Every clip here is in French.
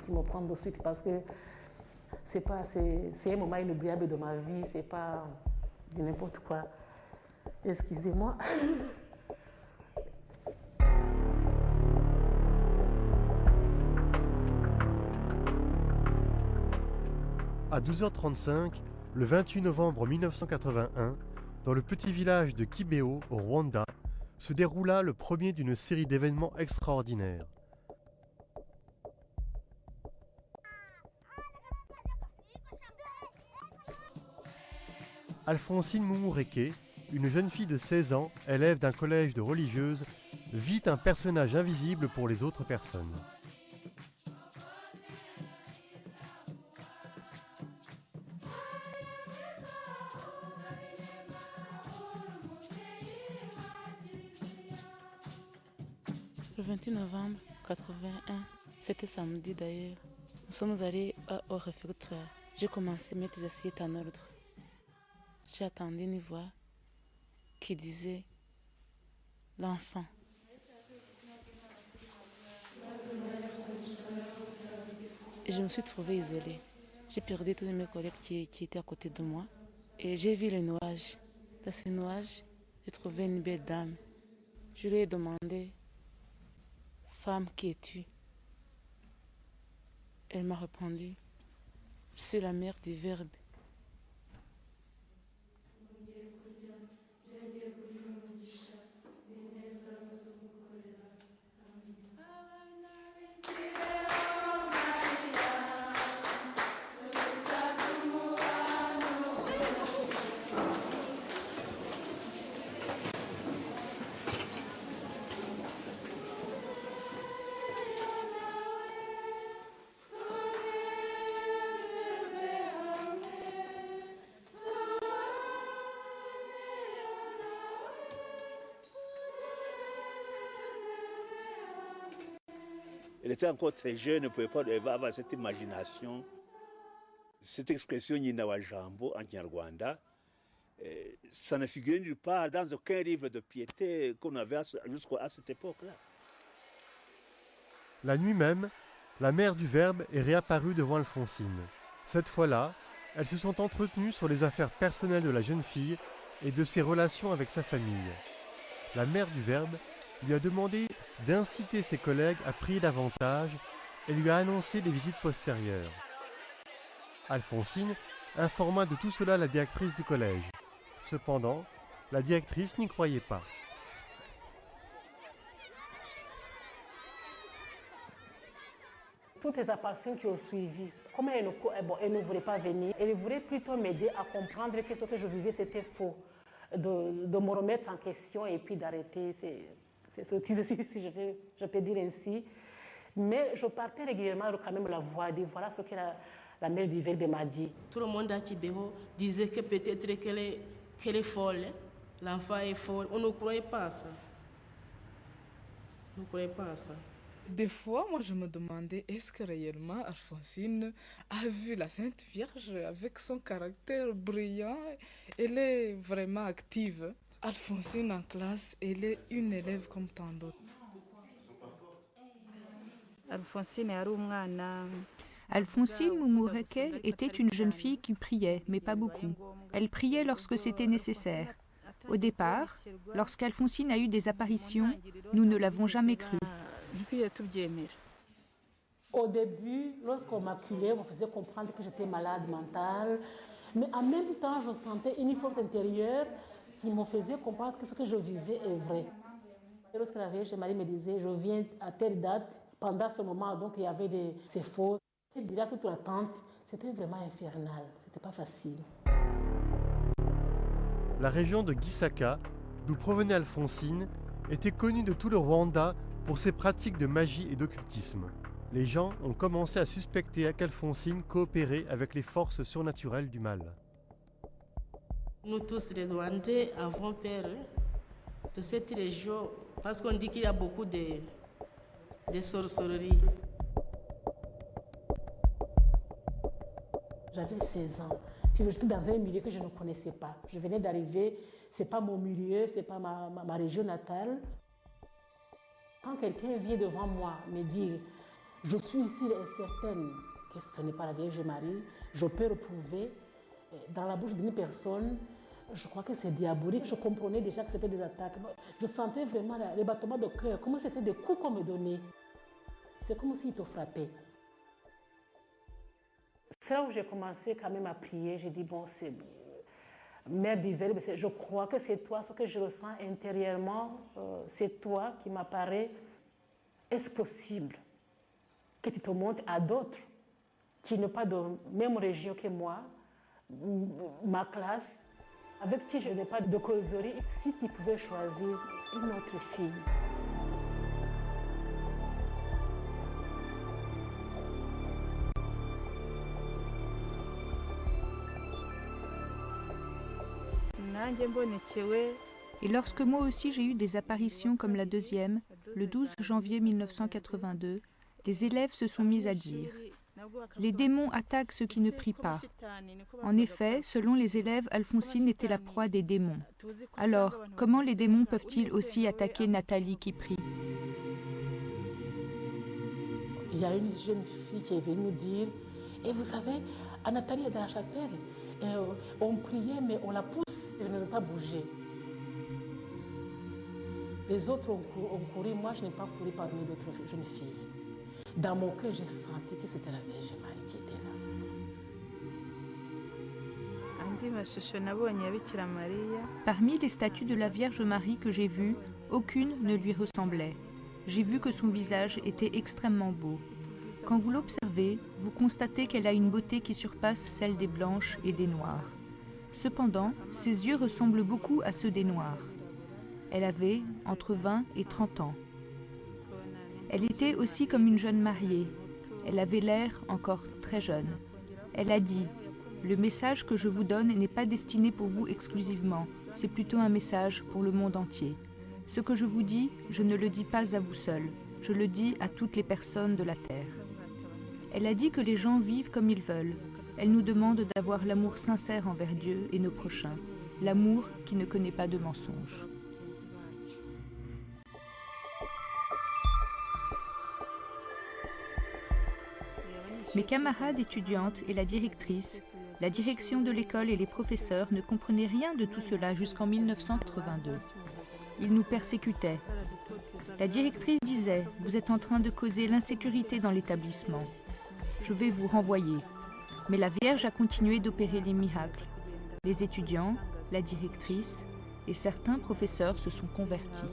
qui me prend de suite parce que c'est un moment inoubliable de ma vie, c'est pas de n'importe quoi. Excusez-moi. À 12h35, le 28 novembre 1981, dans le petit village de Kibeo, au Rwanda, se déroula le premier d'une série d'événements extraordinaires. Alphonsine Mumureke, une jeune fille de 16 ans, élève d'un collège de religieuses, vit un personnage invisible pour les autres personnes. Le 28 novembre 81, c'était samedi d'ailleurs, nous sommes allés au réfectoire. J'ai commencé à mettre les assiettes en ordre. J'ai attendu une voix qui disait « l'enfant ». Et je me suis trouvée isolée. J'ai perdu tous mes collègues qui étaient à côté de moi. Et j'ai vu les nuages. Dans ces nuages, j'ai trouvé une belle dame. Je lui ai demandé « Femme, qui es-tu » Elle m'a répondu « Je suis la mère du Verbe ». Elle était encore très jeune, ne pouvait pas avoir cette imagination. Cette expression Nyina Jambo en Kinyarwanda, ça ne figurait nulle part dans aucun livre de piété qu'on avait jusqu'à cette époque-là. La nuit même, la mère du Verbe est réapparue devant Alphonsine. Cette fois-là, elles se sont entretenues sur les affaires personnelles de la jeune fille et de ses relations avec sa famille. La mère du Verbe lui a demandé d'inciter ses collègues à prier davantage et lui a annoncé des visites postérieures. Alphonsine informa de tout cela la directrice du collège. Cependant, la directrice n'y croyait pas. Toutes les apparitions qui ont suivi, comme elle ne voulait pas venir, elle voulait plutôt m'aider à comprendre que ce que je vivais c'était faux, de me remettre en question et puis d'arrêter ces sottises, si je peux dire ainsi. Mais je partais régulièrement quand même la voix, dire voilà ce que la mère du Verbe m'a dit. Tout le monde à Kibeo disait que peut-être qu'elle est folle, l'enfant est folle. On ne croyait pas à ça. On ne croyait pas à ça. Des fois, moi, je me demandais, est-ce que réellement Alphonsine a vu la Sainte Vierge avec son caractère brillant? Elle est vraiment active. Alphonsine en classe, elle est une élève comme tant d'autres. Alphonsine Mumureke était une jeune fille qui priait, mais pas beaucoup. Elle priait lorsque c'était nécessaire. Au départ, lorsqu'Alphonsine a eu des apparitions, nous ne l'avons jamais cru. Au début, lorsqu'on m'acculait, on me faisait comprendre que j'étais malade mentale. Mais en même temps, je sentais une force intérieure qui me faisait comprendre que ce que je vivais est vrai. Et lorsque la Vierge Marie me disait, je viens à telle date, pendant ce moment, donc il y avait ces fautes. Et déjà toute l'attente, c'était vraiment infernal, c'était pas facile. La région de Gisaka, d'où provenait Alphonsine, était connue de tout le Rwanda pour ses pratiques de magie et d'occultisme. Les gens ont commencé à suspecter qu'Alphonsine coopérait avec les forces surnaturelles du mal. Nous tous les Rwandais avons peur de cette région parce qu'on dit qu'il y a beaucoup de sorcelleries. J'avais 16 ans. J'étais dans un milieu que je ne connaissais pas. Je venais d'arriver, ce n'est pas mon milieu, ce n'est pas ma région natale. Quand quelqu'un vient devant moi me dire Je suis sûre et certaine que ce n'est pas la Vierge Marie. Je peux reprouver dans la bouche d'une personne, je crois que c'est diabolique. Je comprenais déjà que c'était des attaques. Je sentais vraiment les battements de cœur, comme c'était des coups qu'on me donnait. C'est comme s'il te frappait. C'est là où j'ai commencé quand même à prier. J'ai dit, bon, c'est Mère du Verbe, je crois que c'est toi, ce que je ressens intérieurement, c'est toi qui m'apparaît. Est-ce possible que tu te montres à d'autres qui n'ont pas de même région que moi, ma classe, avec qui je n'ai pas de causerie, si tu pouvais choisir une autre fille? Et lorsque moi aussi j'ai eu des apparitions comme la deuxième, le 12 janvier 1982, les élèves se sont mis à dire « Les démons attaquent ceux qui ne prient pas ». En effet, selon les élèves, Alphonsine était la proie des démons. Alors, comment les démons peuvent-ils aussi attaquer Nathalie qui prie? Il y a une jeune fille qui est venue nous dire « Et vous savez, Nathalie est dans la chapelle. On priait, mais on la pousse, elle ne veut pas bouger. » Les autres ont couru, moi je n'ai pas couru parmi d'autres jeunes filles. Dans mon cœur, j'ai senti que c'était la Vierge Marie qui était là. Parmi les statues de la Vierge Marie que j'ai vues, aucune ne lui ressemblait. J'ai vu que son visage était extrêmement beau. Quand vous l'observez, vous constatez qu'elle a une beauté qui surpasse celle des blanches et des noires. Cependant, ses yeux ressemblent beaucoup à ceux des noirs. Elle avait entre 20 et 30 ans. Elle était aussi comme une jeune mariée. Elle avait l'air encore très jeune. Elle a dit « Le message que je vous donne n'est pas destiné pour vous exclusivement, c'est plutôt un message pour le monde entier. Ce que je vous dis, je ne le dis pas à vous seul, je le dis à toutes les personnes de la terre. » Elle a dit que les gens vivent comme ils veulent. Elle nous demande d'avoir l'amour sincère envers Dieu et nos prochains, l'amour qui ne connaît pas de mensonges. Mes camarades étudiantes et la directrice, la direction de l'école et les professeurs ne comprenaient rien de tout cela jusqu'en 1982. Ils nous persécutaient. La directrice disait « Vous êtes en train de causer l'insécurité dans l'établissement. Je vais vous renvoyer. » Mais la Vierge a continué d'opérer les miracles. Les étudiants, la directrice et certains professeurs se sont convertis.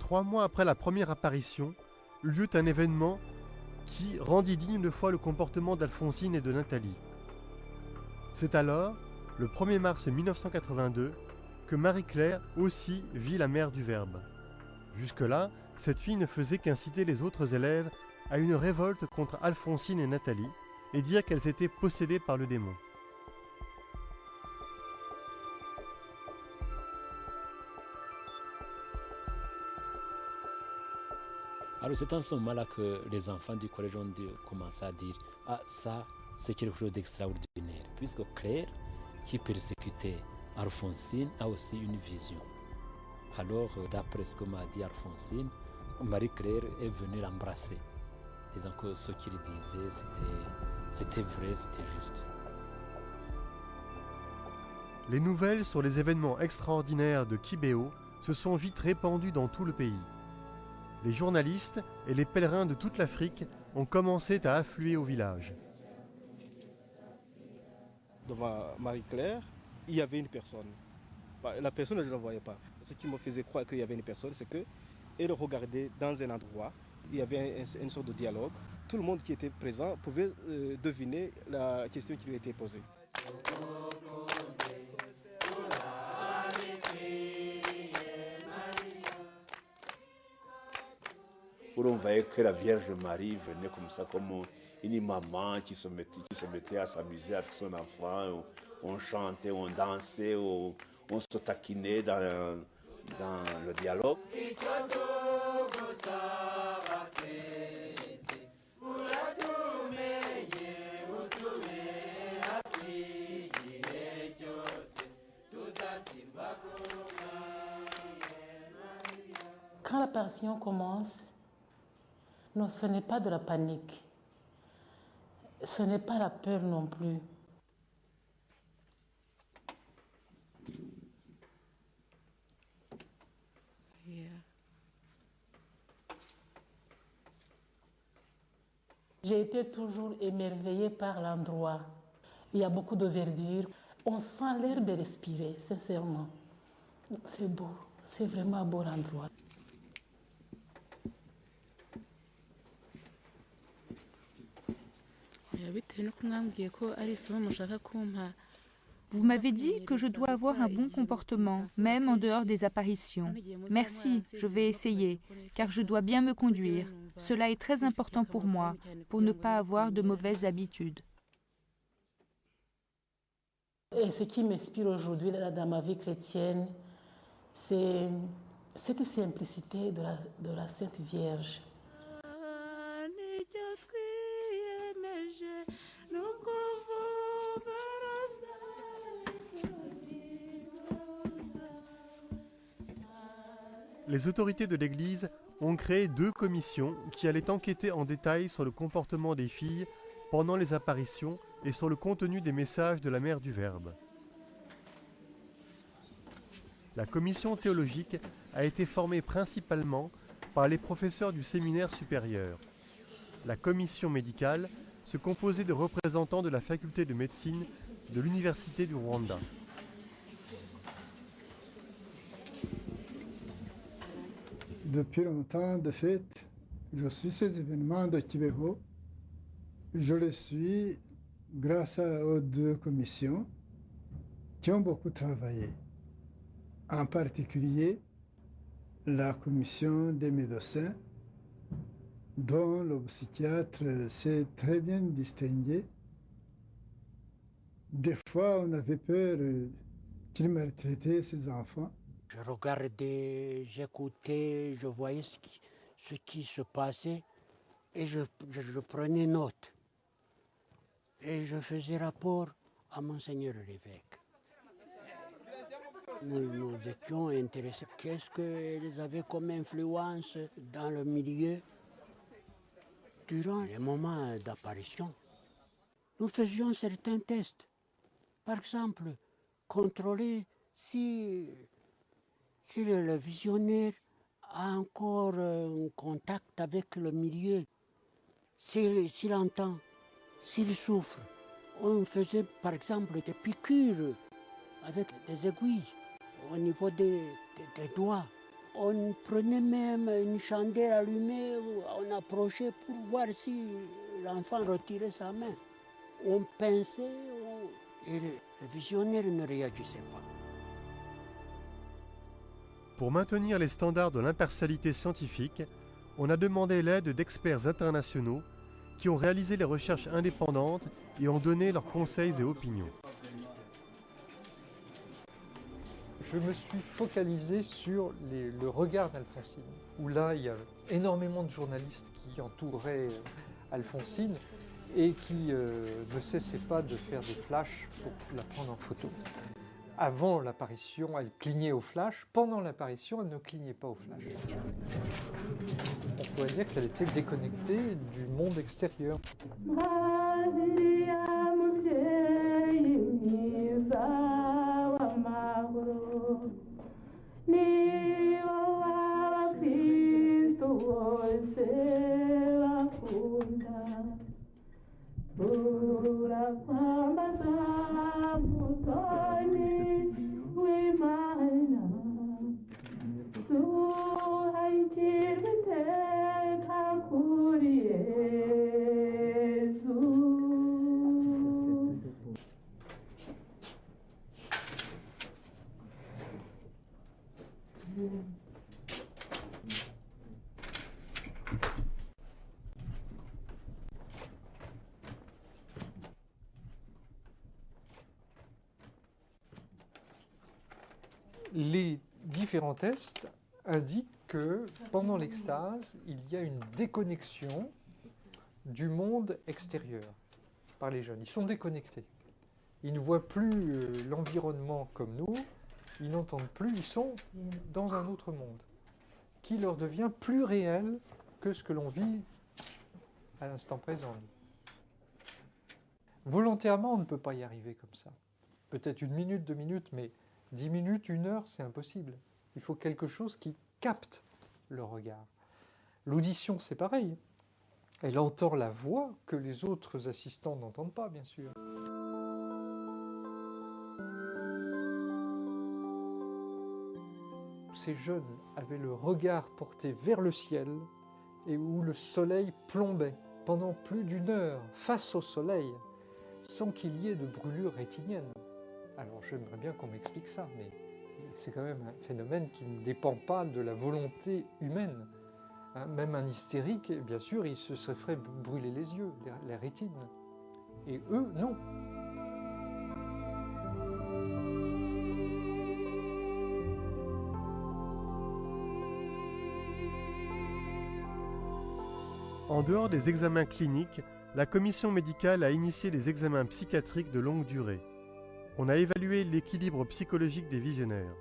3 mois après la première apparition, eut lieu un événement qui rendit digne de foi le comportement d'Alphonsine et de Nathalie. C'est alors, le 1er mars 1982, que Marie-Claire aussi vit la mère du Verbe. Jusque-là, cette fille ne faisait qu'inciter les autres élèves à une révolte contre Alphonsine et Nathalie et dire qu'elles étaient possédées par le démon. Alors c'est à ce moment-là que les enfants du collège ont commencé à dire « Ah, ça, c'est quelque chose d'extraordinaire » puisque Claire, qui persécutait Alphonsine, a aussi une vision. Alors, d'après ce que m'a dit Alphonsine, Marie-Claire est venue l'embrasser, disant que ce qu'il disait, c'était vrai, c'était juste. Les nouvelles sur les événements extraordinaires de Kibéo se sont vite répandues dans tout le pays. Les journalistes et les pèlerins de toute l'Afrique ont commencé à affluer au village. Devant Marie-Claire, il y avait une personne. La personne, je ne la voyais pas. Ce qui me faisait croire qu'il y avait une personne, c'est qu'elle regardait dans un endroit. Il y avait une sorte de dialogue. Tout le monde qui était présent pouvait deviner la question qui lui était posée. On voyait que la Vierge Marie venait comme ça, comme une maman qui se mettait à s'amuser avec son enfant. On chantait, on dansait, on se taquinait dans le dialogue. Quand l'apparition commence, non, ce n'est pas de la panique. Ce n'est pas la peur non plus. J'ai été toujours émerveillée par l'endroit. Il y a beaucoup de verdure. On sent l'herbe respirer, sincèrement. C'est beau, c'est vraiment un beau endroit. Vous m'avez dit que je dois avoir un bon comportement, même en dehors des apparitions. Merci, je vais essayer, car je dois bien me conduire. Cela est très important pour moi, pour ne pas avoir de mauvaises habitudes. Et ce qui m'inspire aujourd'hui dans ma vie chrétienne, c'est cette simplicité de la Sainte Vierge. Les autorités de l'Église ont créé 2 commissions qui allaient enquêter en détail sur le comportement des filles pendant les apparitions et sur le contenu des messages de la Mère du Verbe. La commission théologique a été formée principalement par les professeurs du séminaire supérieur. La commission médicale se composait de représentants de la faculté de médecine de l'Université du Rwanda. Depuis longtemps, de fait, je suis ces événements de Kibeho. Je le suis grâce aux 2 commissions qui ont beaucoup travaillé. En particulier, la commission des médecins, dont le psychiatre s'est très bien distingué. Des fois, on avait peur qu'il maltraitait ses enfants. Je regardais, j'écoutais, je voyais ce qui se passait et je prenais note. Et je faisais rapport à Monseigneur l'évêque. Nous étions intéressés. Qu'est-ce qu'ils avaient comme influence dans le milieu durant les moments d'apparition? Nous faisions certains tests. Par exemple, contrôler si le visionnaire a encore un contact avec le milieu, s'il entend, s'il souffre. On faisait par exemple des piqûres avec des aiguilles au niveau des doigts. On prenait même une chandelle allumée, on approchait pour voir si l'enfant retirait sa main. On pinçait et le visionnaire ne réagissait pas. Pour maintenir les standards de l'impartialité scientifique, on a demandé l'aide d'experts internationaux qui ont réalisé les recherches indépendantes et ont donné leurs conseils et opinions. Je me suis focalisé sur le regard d'Alfonsine, où là, il y a énormément de journalistes qui entouraient Alfonsine et qui ne cessaient pas de faire des flashs pour la prendre en photo. Avant l'apparition, elle clignait au flash. Pendant l'apparition, elle ne clignait pas au flash. On pourrait dire qu'elle était déconnectée du monde extérieur. Les différents tests indiquent que pendant l'extase, il y a une déconnexion du monde extérieur par les jeunes. Ils sont déconnectés. Ils ne voient plus l'environnement comme nous, ils n'entendent plus, ils sont dans un autre monde. qui leur devient plus réel que ce que l'on vit à l'instant présent. Volontairement, on ne peut pas y arriver comme ça. Peut-être 1 minute, 2 minutes, mais 10 minutes, 1 heure, c'est impossible. Il faut quelque chose qui capte le regard. L'audition, c'est pareil. Elle entend la voix que les autres assistants n'entendent pas, bien sûr. Ces jeunes avaient le regard porté vers le ciel et où le soleil plombait pendant plus d'1 heure face au soleil sans qu'il y ait de brûlure rétinienne. Alors j'aimerais bien qu'on m'explique ça, mais c'est quand même un phénomène qui ne dépend pas de la volonté humaine. Hein, même un hystérique, bien sûr, il se serait fait brûler les yeux, les rétines. Et eux, non. En dehors des examens cliniques, la commission médicale a initié des examens psychiatriques de longue durée. On a évalué l'équilibre psychologique des visionnaires.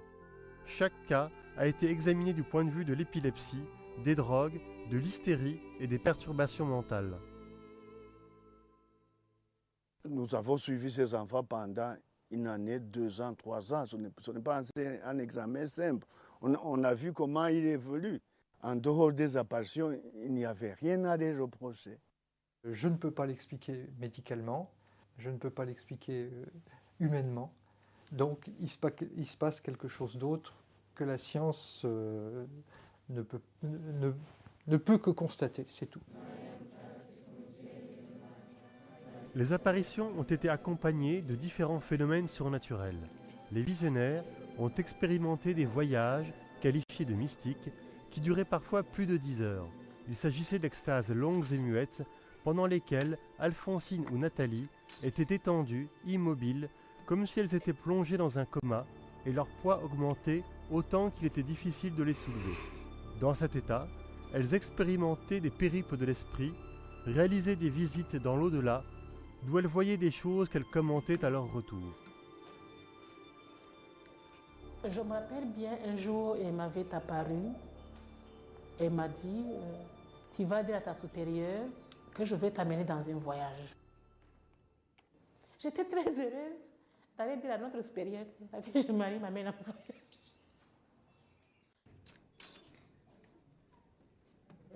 Chaque cas a été examiné du point de vue de l'épilepsie, des drogues, de l'hystérie et des perturbations mentales. Nous avons suivi ces enfants pendant 1 année, 2 ans, 3 ans. Ce n'est pas un examen simple. On a vu comment il évolue. En dehors des apparitions, il n'y avait rien à les reprocher. Je ne peux pas l'expliquer médicalement, je ne peux pas l'expliquer humainement. Donc il se passe quelque chose d'autre que la science ne peut que constater, c'est tout. Les apparitions ont été accompagnées de différents phénomènes surnaturels. Les visionnaires ont expérimenté des voyages qualifiés de mystiques qui duraient parfois plus de 10 heures. Il s'agissait d'extases longues et muettes pendant lesquelles Alphonsine ou Nathalie étaient étendues, immobiles, comme si elles étaient plongées dans un coma et leur poids augmentait autant qu'il était difficile de les soulever. Dans cet état, elles expérimentaient des périples de l'esprit, réalisaient des visites dans l'au-delà, d'où elles voyaient des choses qu'elles commentaient à leur retour. Je me rappelle bien, un jour, elle m'avait apparu. Elle m'a dit, tu vas dire à ta supérieure que je vais t'amener dans un voyage. J'étais très heureuse d'aller dire à notre supérieure que la Vierge Marie m'amène en voyage.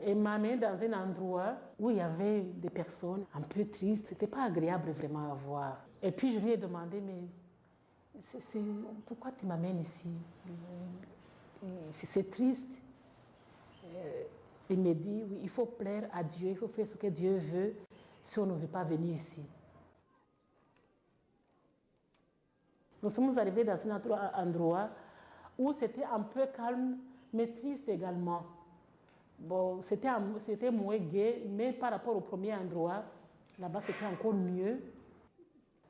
Elle m'a amené dans un endroit où il y avait des personnes un peu tristes. Ce n'était pas agréable vraiment à voir. Et puis je lui ai demandé, mais pourquoi tu m'amènes ici? C'est triste. Il me dit, oui, il faut plaire à Dieu, il faut faire ce que Dieu veut si on ne veut pas venir ici. Nous sommes arrivés dans un autre endroit où c'était un peu calme, mais triste également. Bon, c'était moins gai, mais par rapport au premier endroit, là-bas c'était encore mieux.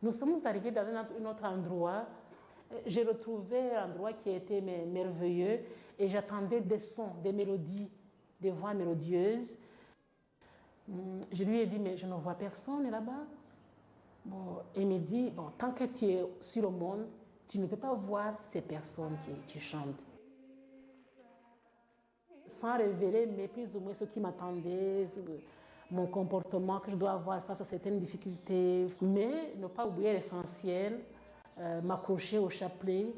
Nous sommes arrivés dans un autre endroit. J'ai retrouvé un endroit qui était merveilleux et j'attendais des sons, des mélodies, des voix mélodieuses. Je lui ai dit, mais je ne vois personne là-bas. Bon, il me dit, bon, tant que tu es sur le monde, tu ne peux pas voir ces personnes qui chantent. Sans révéler, mais plus ou moins ce qui m'attendait, mon comportement que je dois avoir face à certaines difficultés. Mais ne pas oublier l'essentiel, m'accrocher au chapelet,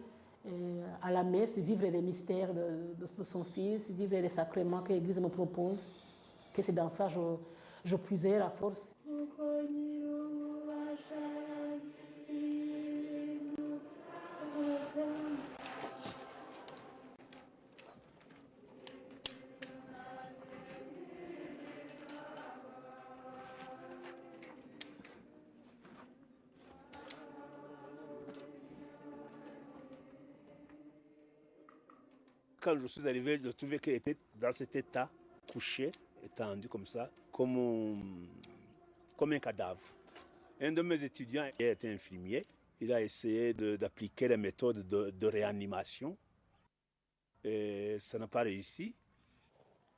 à la messe, vivre les mystères de son Fils, vivre les sacrements que l'Église me propose, que c'est dans ça que je puisais la force. Quand je suis arrivé, je trouvais qu'elle était dans cet état, couché, étendu comme ça, comme un cadavre. Un de mes étudiants était infirmier. Il a essayé d'appliquer la méthode de réanimation. Et ça n'a pas réussi.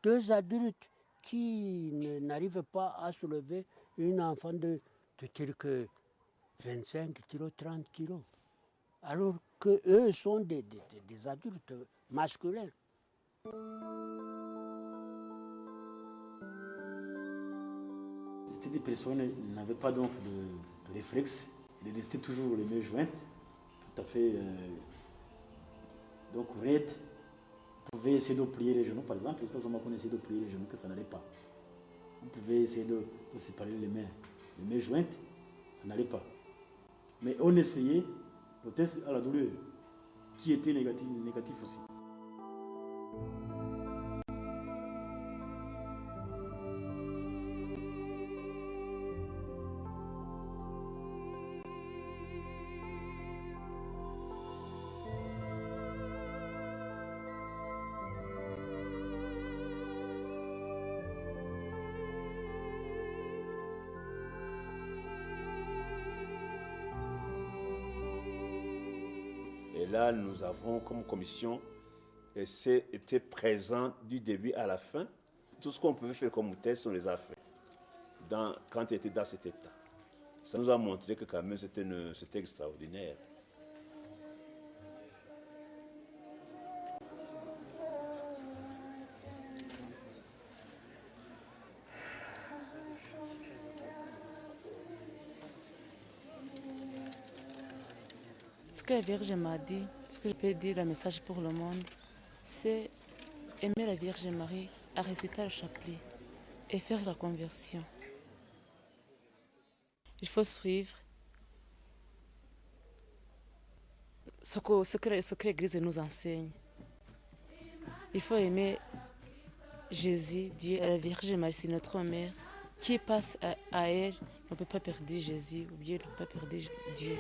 2 adultes qui n'arrivent pas à soulever une enfant de quelques 25 kilos, 30 kilos. Alors qu'eux sont des adultes masculins. C'était des personnes qui n'avaient pas donc de réflexe, ils restaient toujours les mains jointes, tout à fait donc raides. On pouvait essayer de plier les genoux, par exemple, et on essayait de plier les genoux, que ça n'allait pas. On pouvait essayer de séparer les mains jointes, ça n'allait pas. Mais on essayait le test à la douleur, qui était négatif aussi. Et là, nous avons comme commission été présent du début à la fin. Tout ce qu'on pouvait faire comme test, on les a fait quand on était dans cet état. Ça nous a montré que quand même c'était extraordinaire. Ce que la Vierge m'a dit, ce que je peux dire, le message pour le monde, c'est aimer la Vierge Marie, à réciter le chapelet et faire la conversion. Il faut suivre ce que l'Église nous enseigne. Il faut aimer Jésus, Dieu, et la Vierge Marie, c'est notre mère. Qui passe à elle ne peut pas perdre Jésus, ou bien ne peut pas perdre Dieu.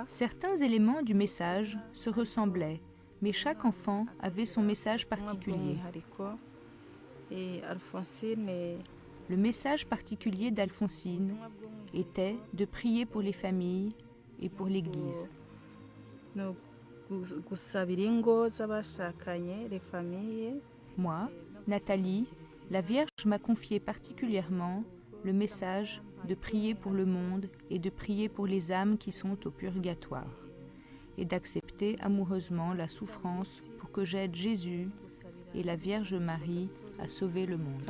Certains éléments du message se ressemblaient, mais chaque enfant avait son message particulier. Le message particulier d'Alphonsine était de prier pour les familles et pour l'Église. Moi, Nathalie, la Vierge m'a confié particulièrement le message de prier pour le monde et de prier pour les âmes qui sont au purgatoire, et d'accepter amoureusement la souffrance pour que j'aide Jésus et la Vierge Marie à sauver le monde.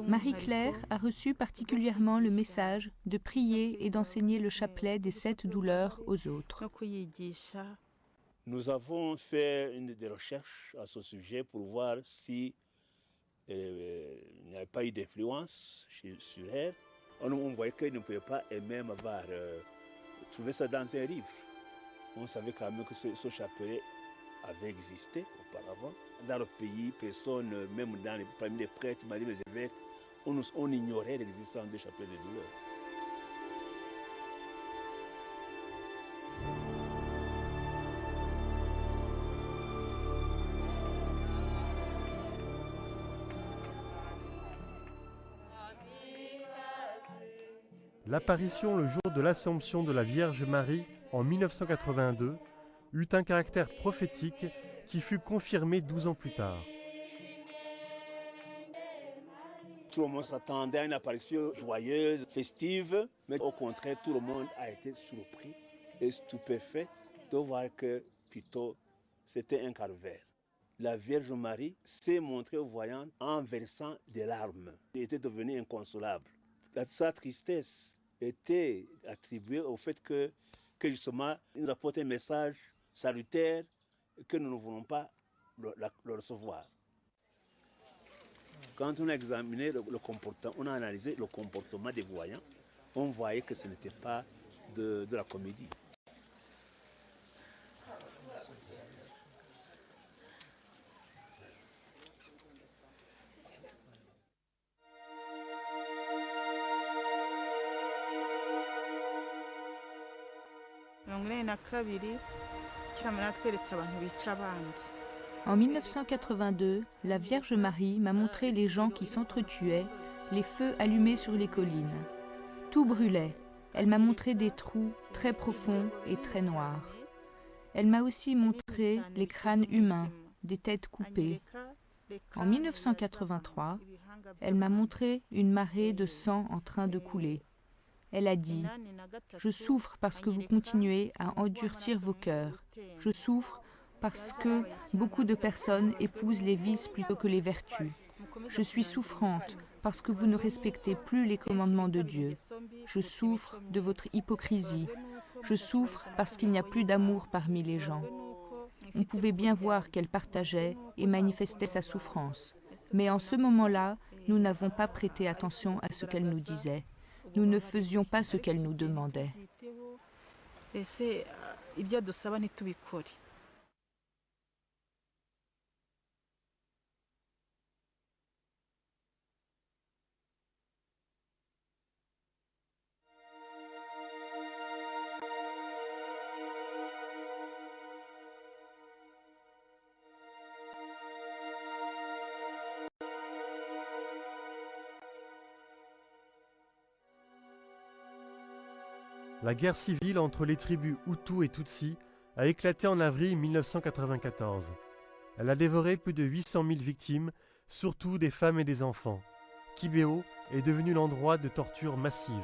Marie-Claire a reçu particulièrement le message de prier et d'enseigner le chapelet des 7 douleurs aux autres. Nous avons fait des recherches à ce sujet pour voir si il n'y avait pas eu d'influence sur elle. On voyait qu'elle ne pouvait pas elle-même avoir trouvé ça dans un livre. On savait quand même que ce chapelet avait existé auparavant. Dans le pays, personne, même parmi les prêtres, parmi les évêques, on ignorait l'existence du chapelet de douleur. L'apparition le jour de l'Assomption de la Vierge Marie en 1982 eut un caractère prophétique qui fut confirmé 12 ans plus tard. Tout le monde s'attendait à une apparition joyeuse, festive, mais au contraire, tout le monde a été surpris et stupéfait de voir que plutôt c'était un calvaire. La Vierge Marie s'est montrée aux voyants en versant des larmes. Elle était devenue inconsolable. Sa tristesse était attribuée au fait que justement, il nous apporte un message salutaire que nous ne voulons pas le recevoir. Quand on a examiné le comportement, on a analysé le comportement des voyants, on voyait que ce n'était pas de la comédie. En 1982, la Vierge Marie m'a montré les gens qui s'entretuaient, les feux allumés sur les collines. Tout brûlait. Elle m'a montré des trous très profonds et très noirs. Elle m'a aussi montré les crânes humains, des têtes coupées. En 1983, elle m'a montré une marée de sang en train de couler. Elle a dit « Je souffre parce que vous continuez à endurcir vos cœurs. Je souffre parce que beaucoup de personnes épousent les vices plutôt que les vertus. Je suis souffrante parce que vous ne respectez plus les commandements de Dieu. Je souffre de votre hypocrisie. Je souffre parce qu'il n'y a plus d'amour parmi les gens. » On pouvait bien voir qu'elle partageait et manifestait sa souffrance. Mais en ce moment-là, nous n'avons pas prêté attention à ce qu'elle nous disait. Nous ne faisions pas ce qu'elle nous demandait. La guerre civile entre les tribus Hutu et Tutsi a éclaté en avril 1994. Elle a dévoré plus de 800 000 victimes, surtout des femmes et des enfants. Kibéo est devenu l'endroit de torture massive.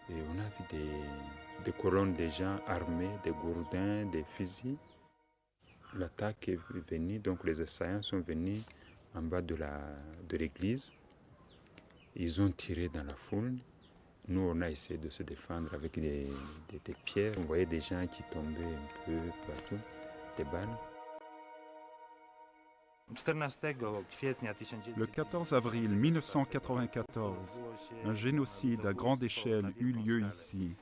Et on a vu des colonnes de gens armés, des gourdins, des fusils. L'attaque est venue, donc les assaillants sont venus en bas de l'église. Ils ont tiré dans la foule. Nous, on a essayé de se défendre avec des pierres. On voyait des gens qui tombaient un peu partout, des balles. Le 14 avril 1994, un génocide à grande échelle eut lieu ici.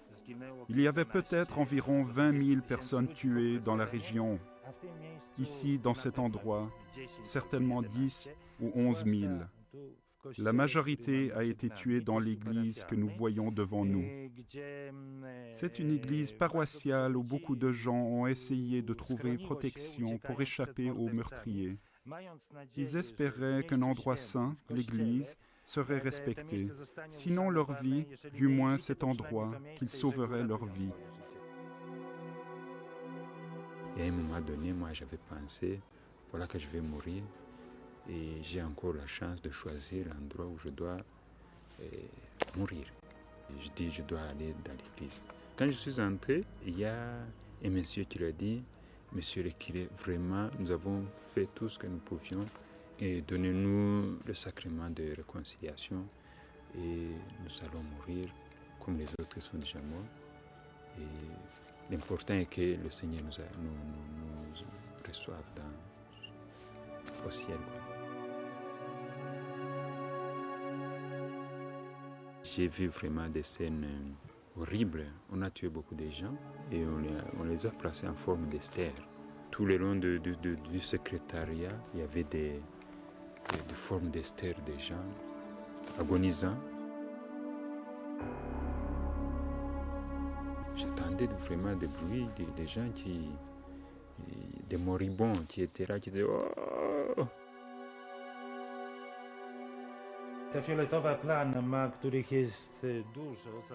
Il y avait peut-être environ 20 000 personnes tuées dans la région. Ici, dans cet endroit, certainement 10 ou 11 000. La majorité a été tuée dans l'église que nous voyons devant nous. C'est une église paroissiale où beaucoup de gens ont essayé de trouver protection pour échapper aux meurtriers. Ils espéraient qu'un endroit saint, l'église, serait respecté. Sinon leur vie, du moins cet endroit, qu'ils sauveraient leur vie. Et à un moment donné, moi j'avais pensé, voilà que je vais mourir. Et j'ai encore la chance de choisir l'endroit où je dois mourir. Et je dis, je dois aller dans l'église. Quand je suis entré, il y a un monsieur qui lui a dit, monsieur le curé, vraiment, nous avons fait tout ce que nous pouvions et donnez-nous le sacrement de réconciliation et nous allons mourir comme les autres sont déjà morts. Et l'important est que le Seigneur nous reçoive au ciel. J'ai vu vraiment des scènes horribles. On a tué beaucoup de gens et on les a placés en forme d'Esther. Tout le long du secrétariat, il y avait des formes d'Esther des gens agonisants. J'entendais vraiment des bruits, des gens des moribonds qui étaient là, qui disaient oh!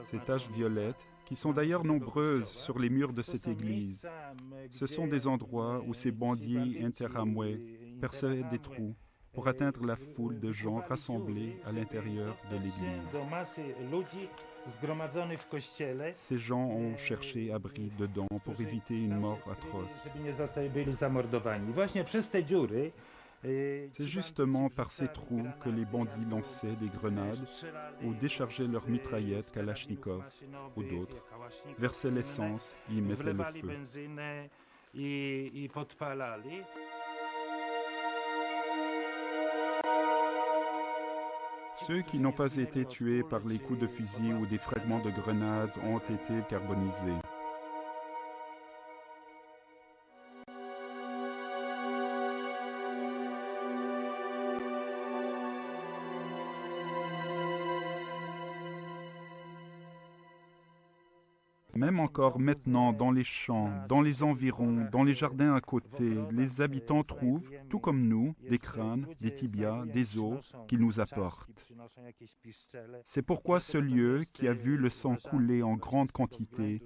Ces taches violettes, qui sont d'ailleurs nombreuses sur les murs de cette église, ce sont des endroits où ces bandits interamway perçaient des trous pour atteindre la foule de gens rassemblés à l'intérieur de l'église. Ces gens ont cherché abri dedans pour éviter une mort atroce. C'est justement par ces trous que les bandits lançaient des grenades ou déchargeaient leurs mitraillettes Kalachnikov ou d'autres, versaient l'essence et y mettaient le feu. Ceux qui n'ont pas été tués par les coups de fusil ou des fragments de grenades ont été carbonisés. Même encore maintenant, dans les champs, dans les environs, dans les jardins à côté, les habitants trouvent, tout comme nous, des crânes, des tibias, des os qu'ils nous apportent. C'est pourquoi ce lieu qui a vu le sang couler en grande quantité,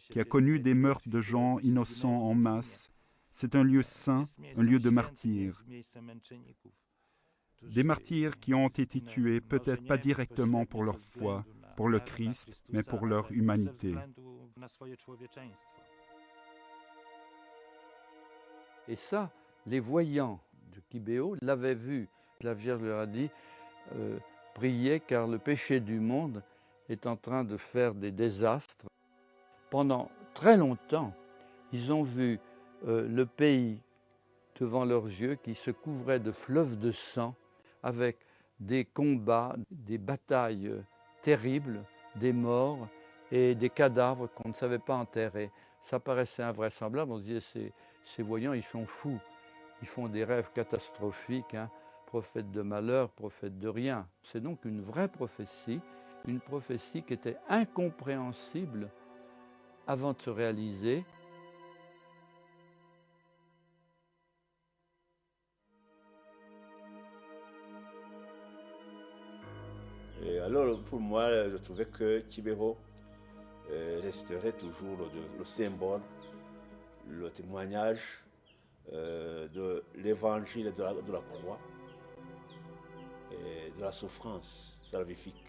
qui a connu des meurtres de gens innocents en masse, c'est un lieu saint, un lieu de martyrs. Des martyrs qui ont été tués peut-être pas directement pour leur foi, pour le Christ, mais pour leur humanité. Et ça, les voyants de Kibéo l'avaient vu. La Vierge leur a dit « Priez car le péché du monde est en train de faire des désastres ». Pendant très longtemps, ils ont vu le pays devant leurs yeux qui se couvrait de fleuves de sang avec des combats, des batailles terribles, des morts et des cadavres qu'on ne savait pas enterrer. Ça paraissait invraisemblable, on se disait ces voyants ils sont fous, ils font des rêves catastrophiques, hein, prophètes de malheur, prophètes de rien. C'est donc une vraie prophétie, une prophétie qui était incompréhensible avant de se réaliser. Et alors, pour moi, je trouvais que Kibéo resterait toujours le symbole, le témoignage de l'évangile de la croix et de la souffrance salvifique.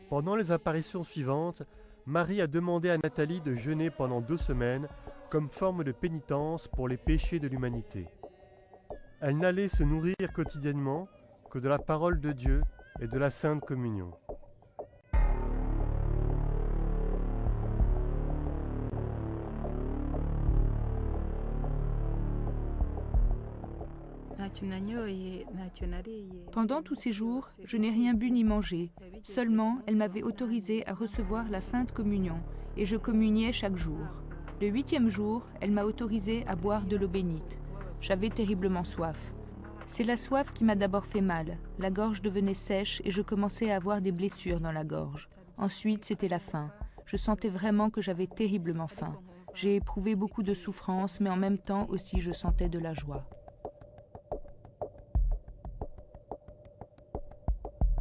Pendant les apparitions suivantes, Marie a demandé à Nathalie de jeûner pendant 2 semaines comme forme de pénitence pour les péchés de l'humanité. Elle n'allait se nourrir quotidiennement que de la parole de Dieu et de la Sainte Communion. Pendant tous ces jours, je n'ai rien bu ni mangé. Seulement, elle m'avait autorisé à recevoir la Sainte Communion et je communiais chaque jour. Le 8e jour, elle m'a autorisé à boire de l'eau bénite. J'avais terriblement soif. C'est la soif qui m'a d'abord fait mal. La gorge devenait sèche et je commençais à avoir des blessures dans la gorge. Ensuite, c'était la faim. Je sentais vraiment que j'avais terriblement faim. J'ai éprouvé beaucoup de souffrance, mais en même temps aussi je sentais de la joie.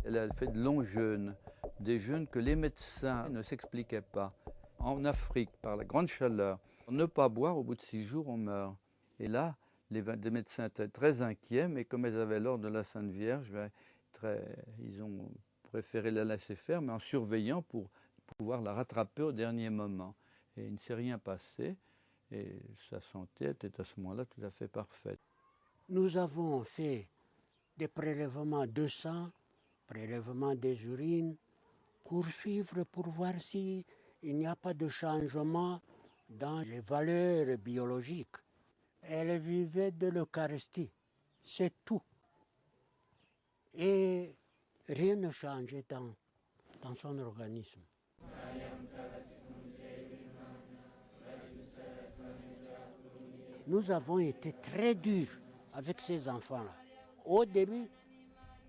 Elle a fait de longs jeûnes, des jeûnes que les médecins ne s'expliquaient pas. En Afrique, par la grande chaleur, ne pas boire, au bout de 6 jours, on meurt. Et là, les médecins étaient très inquiets, mais comme elles avaient l'ordre de la Sainte Vierge, ils ont préféré la laisser faire, mais en surveillant pour pouvoir la rattraper au dernier moment. Et il ne s'est rien passé, et sa santé était à ce moment-là tout à fait parfaite. Nous avons fait des prélèvements de sang, prélèvement des urines, pour suivre, pour voir s'il n'y a pas de changement dans les valeurs biologiques. Elle vivait de l'Eucharistie, c'est tout. Et rien ne changeait dans son organisme. Nous avons été très durs avec ces enfants-là. Au début,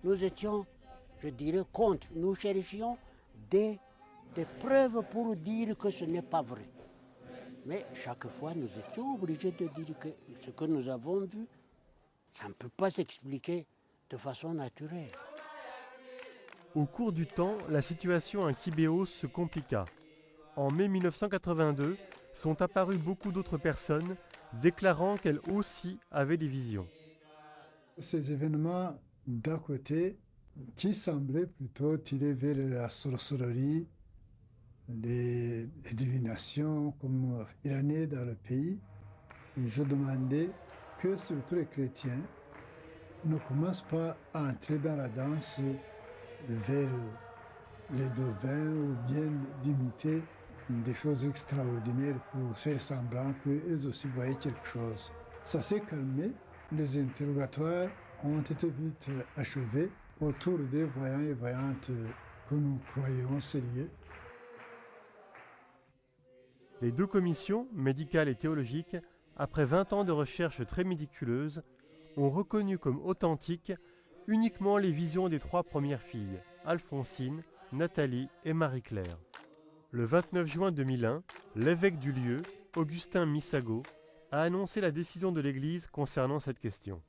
nous étions, je dirais, contre. Nous cherchions des preuves pour dire que ce n'est pas vrai. Mais chaque fois, nous étions obligés de dire que ce que nous avons vu, ça ne peut pas s'expliquer de façon naturelle. Au cours du temps, la situation à Kibéo se compliqua. En mai 1982, sont apparues beaucoup d'autres personnes déclarant qu'elles aussi avaient des visions. Ces événements d'un côté qui semblaient plutôt tirer vers la sorcellerie, les divinations comme il en est dans le pays, et je demandais que surtout les chrétiens ne commencent pas à entrer dans la danse vers les devins ou bien d'imiter des choses extraordinaires pour faire semblant qu'eux aussi voyaient quelque chose. Ça s'est calmé, les interrogatoires ont été vite achevés autour des voyants et voyantes que nous croyons sérieux. Les deux commissions, médicale et théologique, après 20 ans de recherche très méticuleuse, ont reconnu comme authentiques uniquement les visions des 3 premières filles, Alphonsine, Nathalie et Marie-Claire. Le 29 juin 2001, l'évêque du lieu, Augustin Missago, a annoncé la décision de l'Église concernant cette question.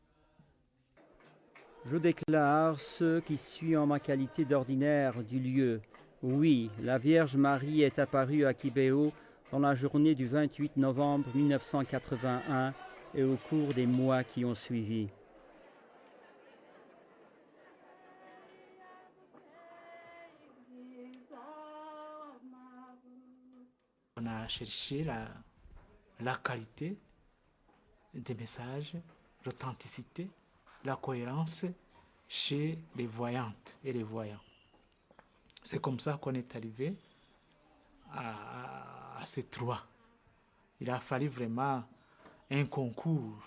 Je déclare ce qui suit en ma qualité d'ordinaire du lieu. Oui, la Vierge Marie est apparue à Kibéo dans la journée du 28 novembre 1981 et au cours des mois qui ont suivi. On a cherché la qualité des messages, l'authenticité, la cohérence chez les voyantes et les voyants. C'est comme ça qu'on est arrivé à ces 3. Il a fallu vraiment un concours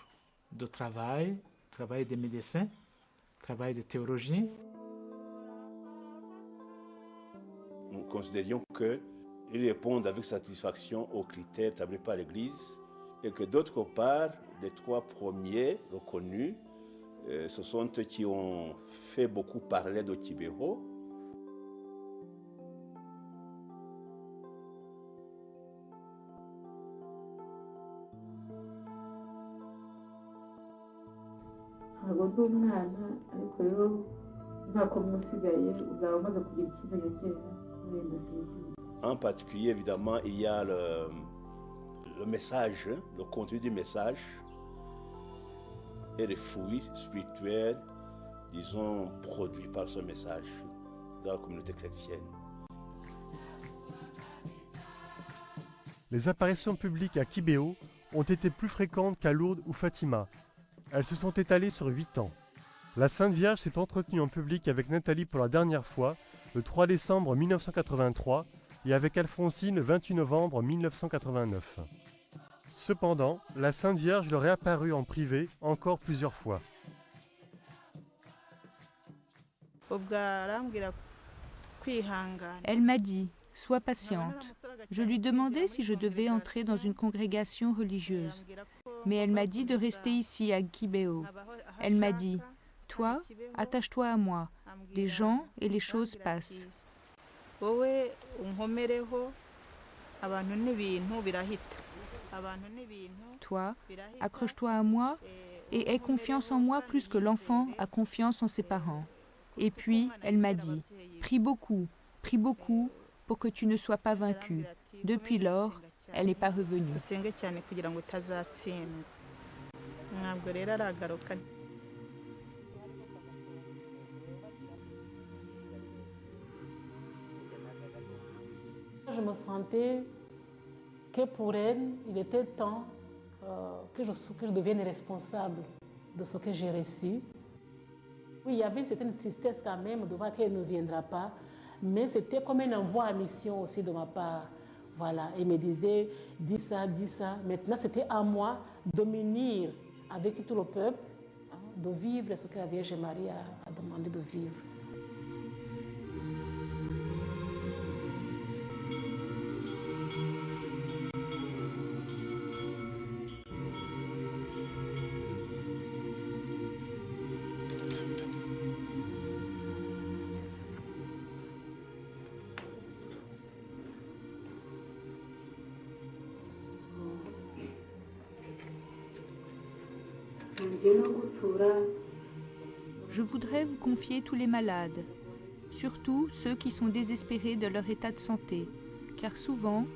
de travail des médecins, travail des théologiens. Nous considérions qu'ils répondent avec satisfaction aux critères établis par l'Église et que d'autre part, les 3 premiers reconnus, ce sont eux qui ont fait beaucoup parler de Kibéo. En particulier, évidemment, il y a le message, le contenu du message et les fruits spirituels, disons, produits par ce message dans la communauté chrétienne. Les apparitions publiques à Kibéo ont été plus fréquentes qu'à Lourdes ou Fatima. Elles se sont étalées sur 8 ans. La Sainte Vierge s'est entretenue en public avec Nathalie pour la dernière fois le 3 décembre 1983 et avec Alphonsine le 28 novembre 1989. Cependant, la Sainte Vierge leur est apparue en privé encore plusieurs fois. Elle m'a dit « Sois patiente ». Je lui demandais si je devais entrer dans une congrégation religieuse. Mais elle m'a dit de rester ici à Kibéo. Elle m'a dit « Toi, attache-toi à moi. Les gens et les choses passent. » Toi, accroche-toi à moi et aie confiance en moi plus que l'enfant a confiance en ses parents. Et puis, elle m'a dit, prie beaucoup pour que tu ne sois pas vaincu. Depuis lors, elle n'est pas revenue. Je me sentais que pour elle, il était temps que je devienne responsable de ce que j'ai reçu. Oui, il y avait une certaine tristesse quand même de voir qu'elle ne viendra pas, mais c'était comme un envoi à mission aussi de ma part. Voilà, elle me disait, dis ça, dis ça. Maintenant, c'était à moi de m'unir avec tout le peuple, de vivre ce que la Vierge Marie a demandé de vivre. Je voudrais vous confier tous les malades, surtout ceux qui sont désespérés de leur état de santé, car souvent,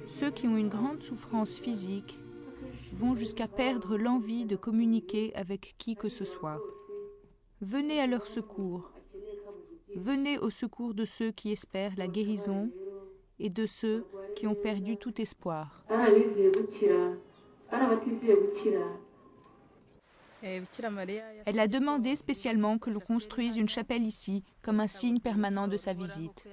ceux qui ont une grande souffrance physique vont jusqu'à perdre l'envie de communiquer avec qui que ce soit. Venez à leur secours. Venez au secours de ceux qui espèrent la guérison et de ceux qui ont perdu tout espoir. Elle a demandé spécialement que l'on construise une chapelle ici, comme un signe permanent de sa visite.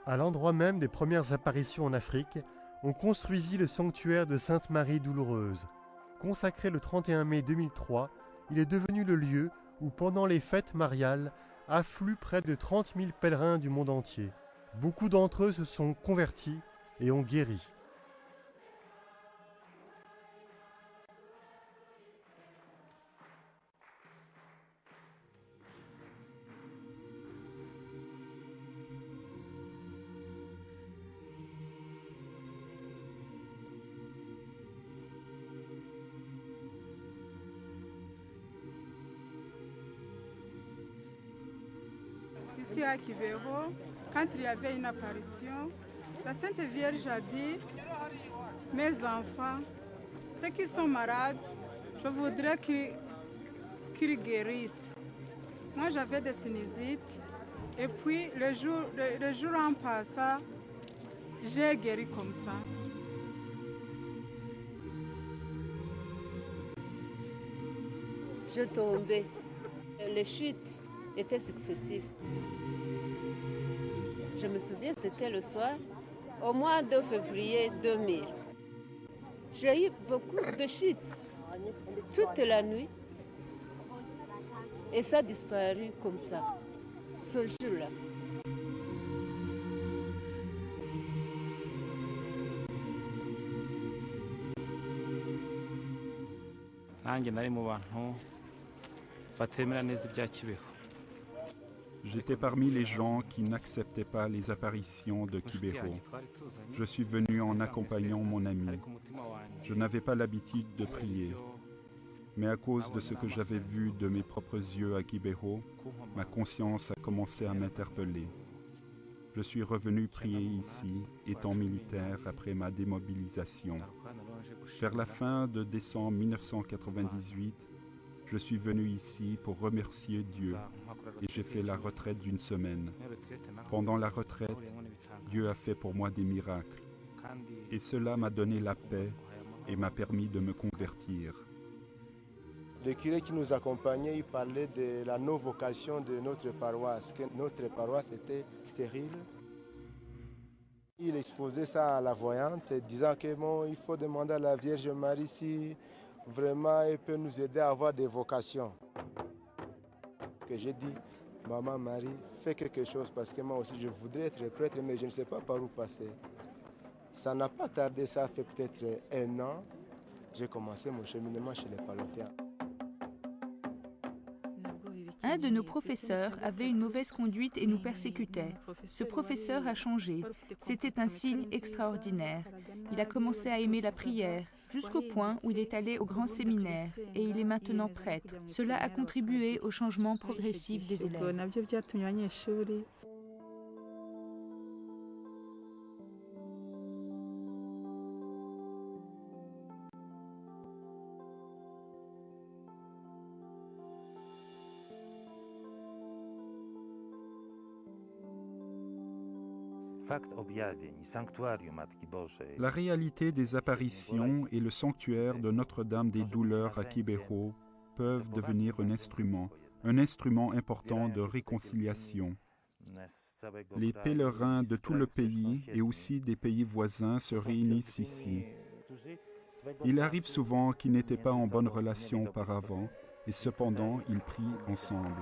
À l'endroit même des premières apparitions en Afrique, on construisit le sanctuaire de Sainte-Marie Douloureuse. Consacré le 31 mai 2003, il est devenu le lieu où, pendant les fêtes mariales, affluent près de 30 000 pèlerins du monde entier. Beaucoup d'entre eux se sont convertis et ont guéri. Ici à Kibého, quand il y avait une apparition, la Sainte Vierge a dit, mes enfants, ceux qui sont malades, je voudrais qu'ils guérissent. Moi j'avais des sinusites et puis le jour en passant, j'ai guéri comme ça. Je tombais. Les chutes étaient successives. Je me souviens, c'était le soir, au mois de février 2000. J'ai eu beaucoup de chutes toute la nuit et ça a disparu comme ça, ce jour-là. J'étais parmi les gens qui n'acceptaient pas les apparitions de Kibého. Je suis venu en accompagnant mon ami. Je n'avais pas l'habitude de prier. Mais à cause de ce que j'avais vu de mes propres yeux à Kibého, ma conscience a commencé à m'interpeller. Je suis revenu prier ici, étant militaire après ma démobilisation. Vers la fin de décembre 1998, je suis venu ici pour remercier Dieu et j'ai fait la retraite d'une semaine. Pendant la retraite, Dieu a fait pour moi des miracles et cela m'a donné la paix et m'a permis de me convertir. Le curé qui nous accompagnait, il parlait de la non-vocation de notre paroisse, que notre paroisse était stérile. Il exposait ça à la voyante, disant que bon, il faut demander à la Vierge Marie si vraiment elle peut nous aider à avoir des vocations. Que j'ai dit, Maman Marie, fais quelque chose parce que moi aussi je voudrais être prêtre, mais je ne sais pas par où passer. Ça n'a pas tardé, ça fait peut-être 1 an, j'ai commencé mon cheminement chez les paroissiens. Un de nos professeurs avait une mauvaise conduite et nous persécutait. Ce professeur a changé. C'était un signe extraordinaire. Il a commencé à aimer la prière, jusqu'au point où il est allé au grand séminaire et il est maintenant prêtre. Cela a contribué au changement progressif des élèves. La réalité des apparitions et le sanctuaire de Notre-Dame des Douleurs à Kibého peuvent devenir un instrument important de réconciliation. Les pèlerins de tout le pays et aussi des pays voisins se réunissent ici. Il arrive souvent qu'ils n'étaient pas en bonne relation auparavant et cependant ils prient ensemble.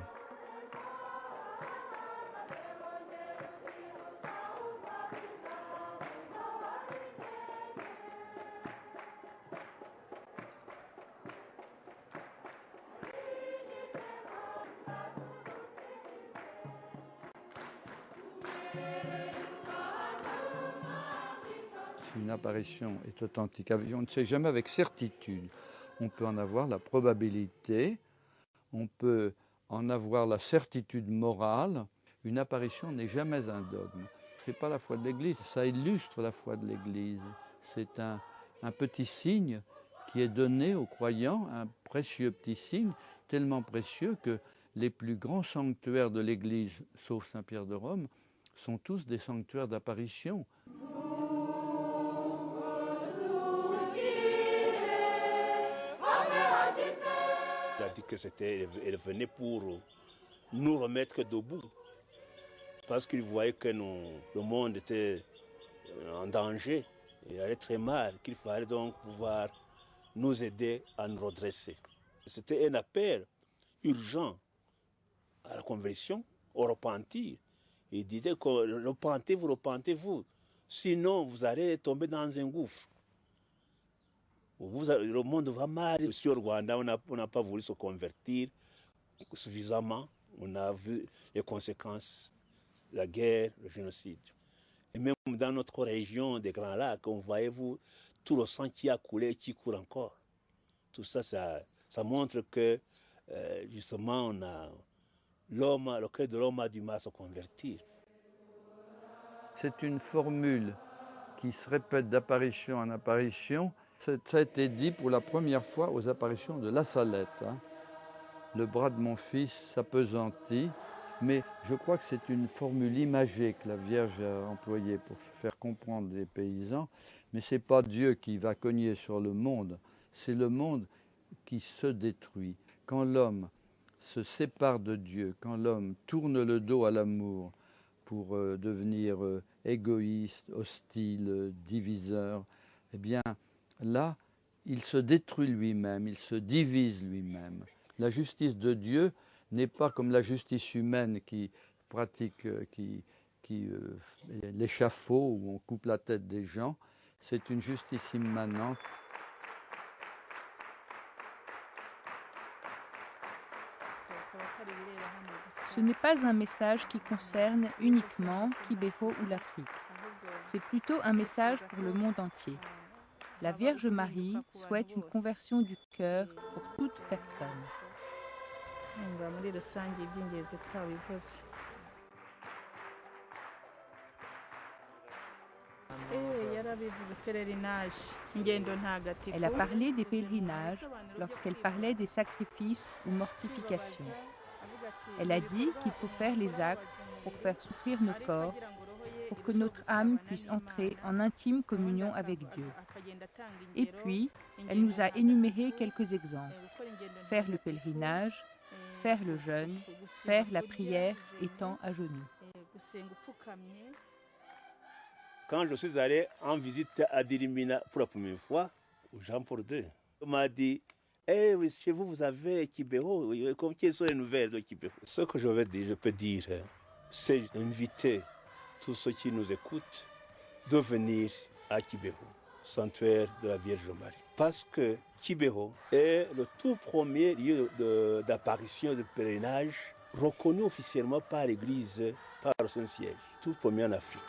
Si une apparition est authentique, on ne sait jamais avec certitude. On peut en avoir la probabilité, on peut en avoir la certitude morale. Une apparition n'est jamais un dogme. Ce n'est pas la foi de l'Église, ça illustre la foi de l'Église. C'est un petit signe qui est donné aux croyants, un précieux petit signe, tellement précieux que les plus grands sanctuaires de l'Église, sauf Saint-Pierre de Rome, sont tous des sanctuaires d'apparition. Il a dit que elle venait pour nous remettre debout. parce qu'ils voyaient que le monde était en danger et allait très mal, qu'il fallait donc pouvoir nous aider à nous redresser. C'était un appel urgent à la conversion, au repentir. Il disait que repentez-vous, sinon vous allez tomber dans un gouffre. Le monde va mal. Ici au Rwanda, on n'a pas voulu se convertir suffisamment. On a vu les conséquences, la guerre, le génocide. Et même dans notre région des Grands Lacs, on voyait tout le sang qui a coulé et qui coule encore. Tout ça, ça montre que justement, le cœur de l'homme a du mal à se convertir. C'est une formule qui se répète d'apparition en apparition. Ça a été dit pour la première fois aux apparitions de La Salette. Hein. Le bras de mon fils s'appesantit, mais je crois que c'est une formule imagée que la Vierge a employée pour faire comprendre les paysans. Mais ce n'est pas Dieu qui va cogner sur le monde, c'est le monde qui se détruit. Quand l'homme se sépare de Dieu, quand l'homme tourne le dos à l'amour pour devenir égoïste, hostile, diviseur, eh bien là, il se détruit lui-même, il se divise lui-même. La justice de Dieu n'est pas comme la justice humaine qui pratique l'échafaud où on coupe la tête des gens. C'est une justice immanente. Ce n'est pas un message qui concerne uniquement Kibeho ou l'Afrique. C'est plutôt un message pour le monde entier. La Vierge Marie souhaite une conversion du cœur pour toute personne. Elle a parlé des pèlerinages lorsqu'elle parlait des sacrifices ou mortifications. Elle a dit qu'il faut faire les actes pour faire souffrir nos corps, pour que notre âme puisse entrer en intime communion avec Dieu. Et puis, elle nous a énuméré quelques exemples. Faire le pèlerinage, faire le jeûne, faire la prière étant à genoux. Quand je suis allé en visite à Dilimina pour la première fois, au Jean-Paul II, on m'a dit « Eh oui, chez vous, vous avez Kibeho, quelles sont les nouvelles de Kibeho ?» Ce que je peux dire, c'est inviter tous ceux qui nous écoutent de venir à Kibeho, sanctuaire de la Vierge Marie. Parce que Kibeho est le tout premier lieu d'apparition de pèlerinage reconnu officiellement par l'Église, par le Saint-Siège, tout premier en Afrique.